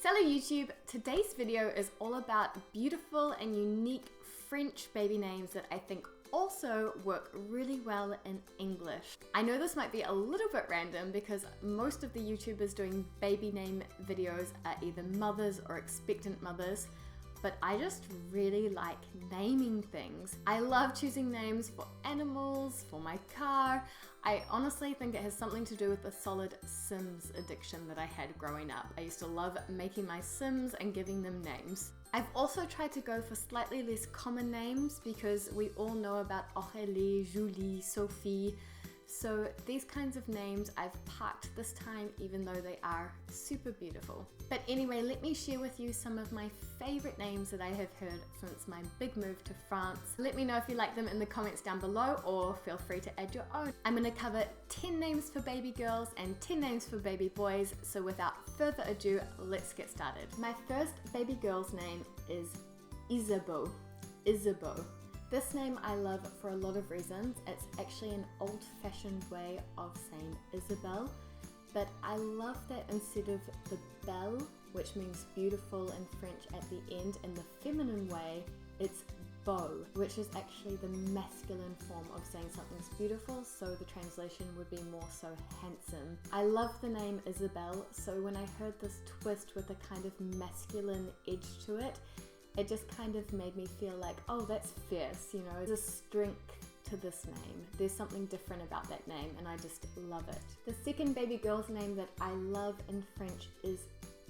Salut YouTube! Today's video is all about beautiful and unique French baby names that I think also work really well in English. I know this might be a little bit random because most of the YouTubers doing baby name videos are either mothers or expectant mothers, but I just really like naming things. I love choosing names for animals, for my car. I honestly think it has something to do with the solid Sims addiction that I had growing up. I used to love making my Sims and giving them names. I've also tried to go for slightly less common names because we all know about Aurélie, Julie, Sophie. So these kinds of names I've parked this time even though they are super beautiful. But anyway, let me share with you some of my favorite names that I have heard since my big move to France. Let me know if you like them in the comments down below or feel free to add your own. I'm going to cover 10 names for baby girls and 10 names for baby boys. So without further ado, let's get started. My first baby girl's name is Isabeau. Isabeau. This name I love for a lot of reasons. It's actually an old-fashioned way of saying Isabel, but I love that instead of the belle, which means beautiful in French at the end, in the feminine way, it's beau, which is actually the masculine form of saying something's beautiful, so the translation would be more so handsome. I love the name Isabel, so when I heard this twist with a kind of masculine edge to it, it just kind of made me feel like, oh, that's fierce, you know, there's a strength to this name. There's something different about that name and I just love it. The second baby girl's name that I love in French is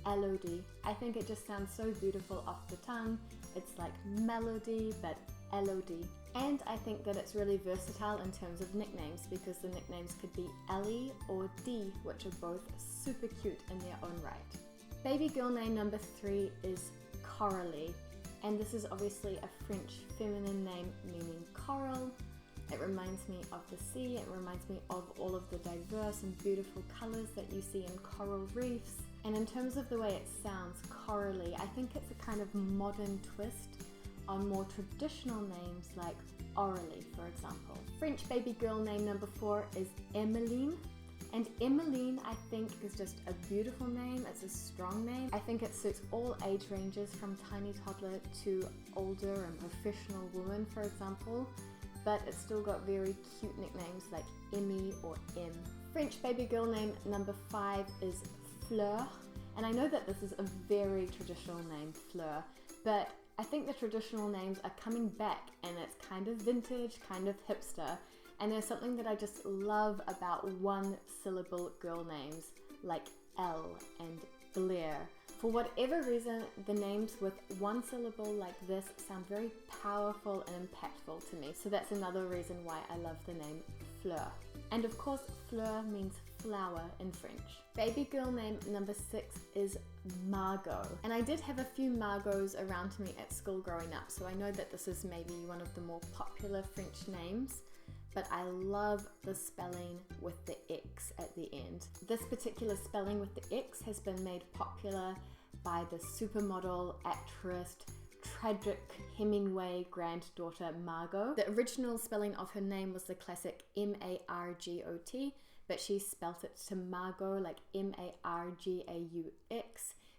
Elodie. I think it just sounds so beautiful off the tongue. It's like melody, but Elodie. And I think that it's really versatile in terms of nicknames because the nicknames could be Ellie or Dee, which are both super cute in their own right. Baby girl name number 3 is Coralie. And this is obviously a French feminine name meaning coral. It reminds me of the sea, it reminds me of all of the diverse and beautiful colors that you see in coral reefs. And in terms of the way it sounds, Coralie, I think it's a kind of modern twist on more traditional names like Aurélie, for example. French baby girl name number 4 is Emmeline. And Emmeline, I think, is just a beautiful name. It's a strong name. I think it suits all age ranges from tiny toddler to older and professional woman, for example. But it's still got very cute nicknames like Emmy or M. French baby girl name number 5 is Fleur. And I know that this is a very traditional name, Fleur, but I think the traditional names are coming back and it's kind of vintage, kind of hipster. And there's something that I just love about one-syllable girl names like Elle and Blair. For whatever reason, the names with one syllable like this sound very powerful and impactful to me. So that's another reason why I love the name Fleur. And of course, Fleur means flower in French. Baby girl name number 6 is Margot. And I did have a few Margots around me at school growing up, so I know that this is maybe one of the more popular French names. But I love the spelling with the X at the end. This particular spelling with the X has been made popular by the supermodel, actress, tragic Hemingway granddaughter Margot. The original spelling of her name was the classic M-A-R-G-O-T, but she spelt it to Margot like M-A-R-G-A-U-X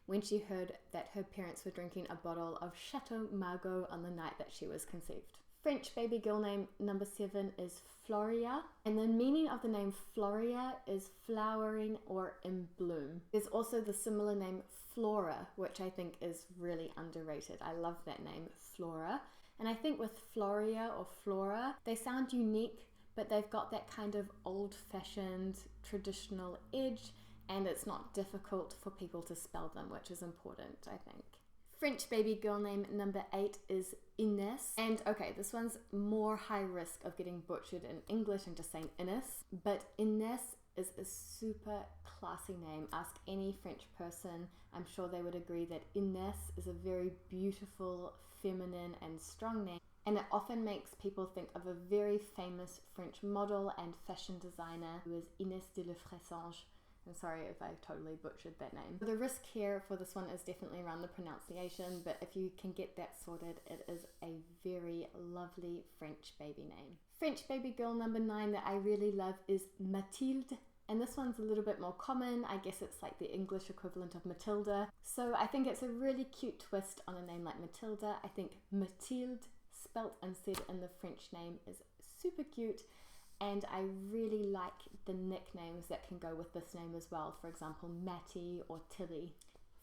when she heard that her parents were drinking a bottle of Chateau Margaux on the night that she was conceived. French baby girl name number 7 is Floria, and the meaning of the name Floria is flowering or in bloom. There's also the similar name Flora, which I think is really underrated. I love that name, Flora. And I think with Floria or Flora, they sound unique, but they've got that kind of old-fashioned traditional edge, and it's not difficult for people to spell them, which is important, I think. French baby girl name number 8 is Ines. And okay, this one's more high risk of getting butchered in English and just saying Ines, but Ines is a super classy name. Ask any French person, I'm sure they would agree that Ines is a very beautiful, feminine and strong name. And it often makes people think of a very famous French model and fashion designer who is Ines de la Fressange. I'm sorry if I totally butchered that name. The risk here for this one is definitely around the pronunciation, but if you can get that sorted, it is a very lovely French baby name. French baby girl number 9 that I really love is Mathilde. And this one's a little bit more common. I guess it's like the English equivalent of Matilda. So I think it's a really cute twist on a name like Matilda. I think Mathilde, spelt and said in the French name, is super cute. And I really like the nicknames that can go with this name as well. For example, Mattie or Tilly.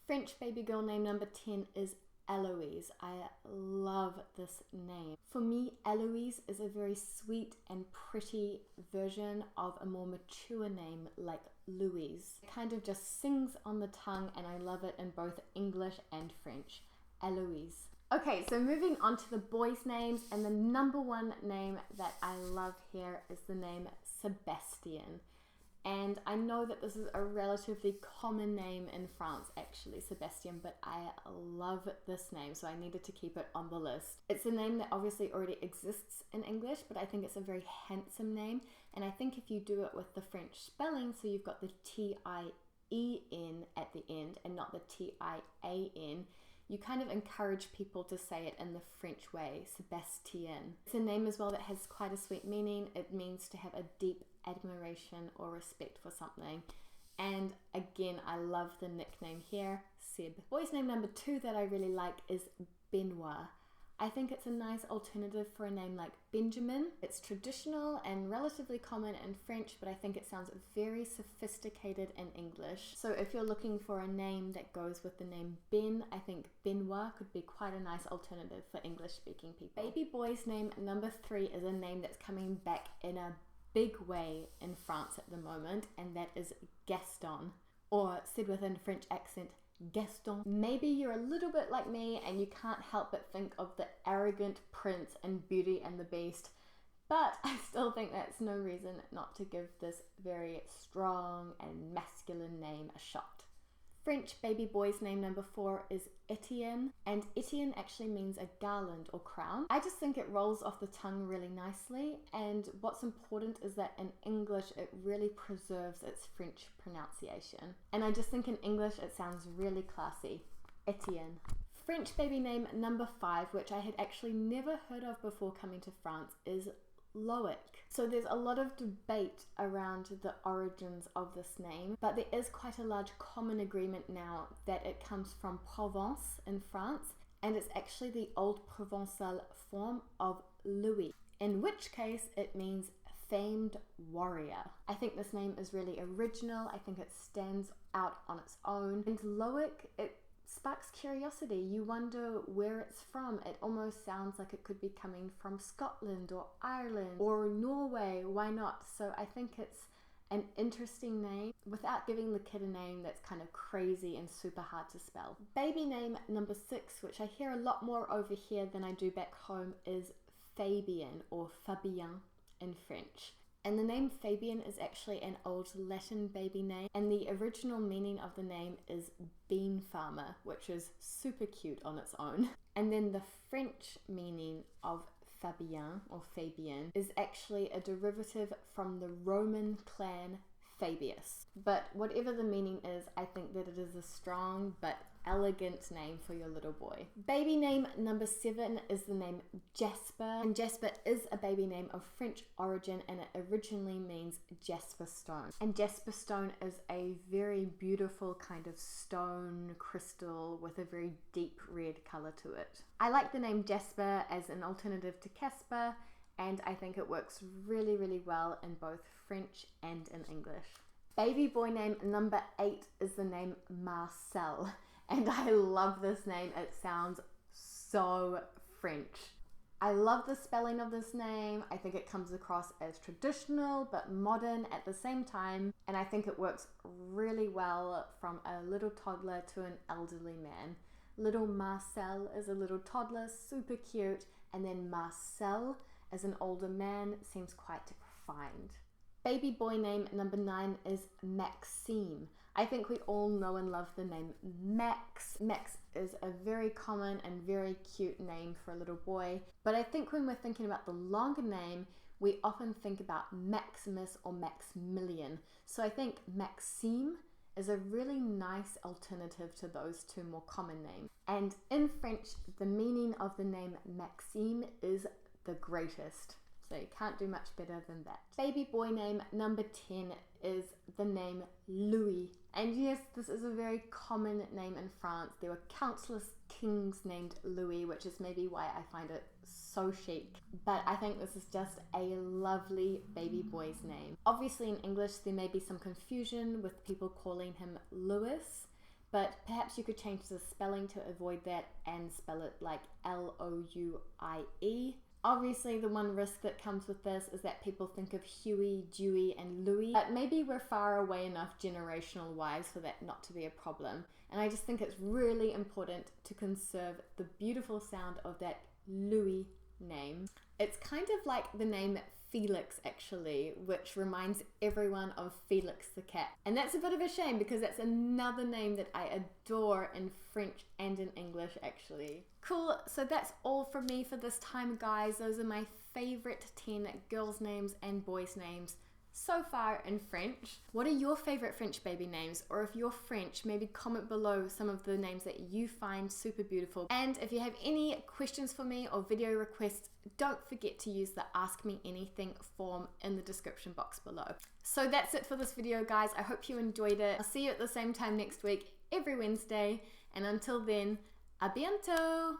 French baby girl name number 10 is Eloise. I love this name. For me, Eloise is a very sweet and pretty version of a more mature name like Louise. It kind of just sings on the tongue, and I love it in both English and French. Eloise. Okay, so moving on to the boys' names, and the number one name that I love here is the name Sebastian. And I know that this is a relatively common name in France, actually, Sebastian, but I love this name, so I needed to keep it on the list. It's a name that obviously already exists in English, but I think it's a very handsome name, and I think if you do it with the French spelling, so you've got the T-I-E-N at the end and not the T-I-A-N, you kind of encourage people to say it in the French way, Sebastien. It's a name as well that has quite a sweet meaning. It means to have a deep admiration or respect for something. And again, I love the nickname here, Seb. Boy's name number 2 that I really like is Benoit. I think it's a nice alternative for a name like Benjamin. It's traditional and relatively common in French, but I think it sounds very sophisticated in English. So if you're looking for a name that goes with the name Ben, I think Benoit could be quite a nice alternative for English-speaking people. Baby boy's name number 3 is a name that's coming back in a big way in France at the moment, and that is Gaston, or said with a French accent, Gaston. Maybe you're a little bit like me and you can't help but think of the arrogant prince in Beauty and the Beast, but I still think that's no reason not to give this very strong and masculine name a shot. French baby boy's name number 4 is Etienne, and Etienne actually means a garland or crown. I just think it rolls off the tongue really nicely, and what's important is that in English it really preserves its French pronunciation. And I just think in English it sounds really classy. Etienne. French baby name number 5, which I had actually never heard of before coming to France, is Loic. So there's a lot of debate around the origins of this name, but there is quite a large common agreement now that it comes from Provence in France, and it's actually the old Provençal form of Louis, in which case it means famed warrior. I think this name is really original. I think it stands out on its own. And Loic, it sparks curiosity. You wonder where it's from. It almost sounds like it could be coming from Scotland or Ireland or Norway. Why not? So I think it's an interesting name without giving the kid a name that's kind of crazy and super hard to spell. Baby name number 6, which I hear a lot more over here than I do back home, is Fabien or Fabien in French. And the name Fabien is actually an old Latin baby name, and the original meaning of the name is bean farmer, which is super cute on its own. And then the French meaning of Fabien or Fabien is actually a derivative from the Roman clan Fabius. But whatever the meaning is, I think that it is a strong but elegant name for your little boy. Baby name number 7 is the name Jasper, and Jasper is a baby name of French origin, and it originally means jasper stone. And jasper stone is a very beautiful kind of stone crystal with a very deep red color to it. I like the name Jasper as an alternative to Casper, and I think it works really, really well in both French and in English. Baby boy name number 8 is the name Marcel. And I love this name. It sounds so French. I love the spelling of this name. I think it comes across as traditional but modern at the same time. And I think it works really well from a little toddler to an elderly man. Little Marcel is a little toddler, super cute. And then Marcel as an older man seems quite refined. Baby boy name number 9 is Maxime. I think we all know and love the name Max. Max is a very common and very cute name for a little boy, but I think when we're thinking about the longer name, we often think about Maximus or Maximilian. So I think Maxime is a really nice alternative to those two more common names. And in French, the meaning of the name Maxime is the greatest. So you can't do much better than that. Baby boy name number 10 is the name Louis. And yes, this is a very common name in France. There were countless kings named Louis, which is maybe why I find it so chic. But I think this is just a lovely baby boy's name. Obviously in English there may be some confusion with people calling him Louis, but perhaps you could change the spelling to avoid that and spell it like Louie. Obviously, the one risk that comes with this is that people think of Huey, Dewey, and Louis, but maybe we're far away enough generational wise for that not to be a problem. And I just think it's really important to conserve the beautiful sound of that Louis name. It's kind of like the name Felix actually, which reminds everyone of Felix the cat. And that's a bit of a shame because that's another name that I adore in French and in English actually. Cool, so that's all from me for this time, guys. Those are my favorite 10 girls' names and boys' names so far in French. What are your favorite French baby names? Or if you're French, maybe comment below some of the names that you find super beautiful. And if you have any questions for me or video requests, don't forget to use the Ask Me Anything form in the description box below. So that's it for this video, guys. I hope you enjoyed it. I'll see you at the same time next week, every Wednesday. And until then, à bientôt!